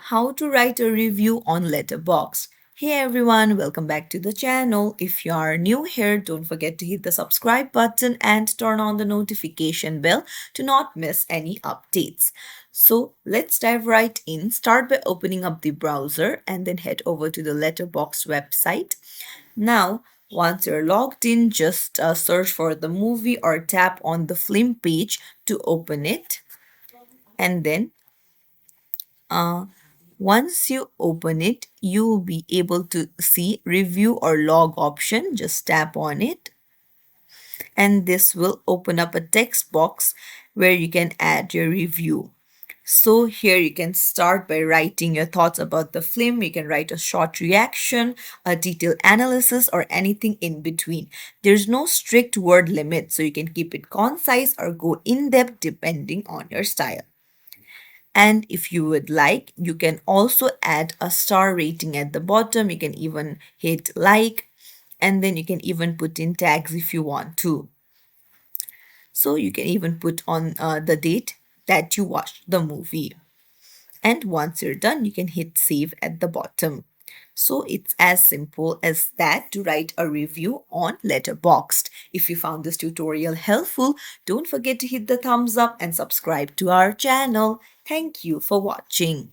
how to write a review on Letterboxd. Hey everyone, welcome back to the channel. If you are new here, don't forget to hit the subscribe button and turn on the notification bell to not miss any updates. So let's dive right in. Start by opening up the browser and then head over to the Letterboxd website. Now, once you're logged in, just search for the movie or tap on the film page to open it. And then once you open it, you will be able to see review or log option. Just tap on it and this will open up a text box where you can add your review. So here you can start by writing your thoughts about the film. You can write a short reaction, a detailed analysis, or anything in between. There's no strict word limit, so you can keep it concise or go in depth depending on your style. And if you would like, you can also add a star rating at the bottom. You can even hit like, and then you can even put in tags if you want to. So you can even put on the date that you watched the movie. And once you're done, you can hit save at the bottom. So it's as simple as that to write a review on Letterboxd. If you found this tutorial helpful, don't forget to hit the thumbs up and subscribe to our channel. Thank you for watching.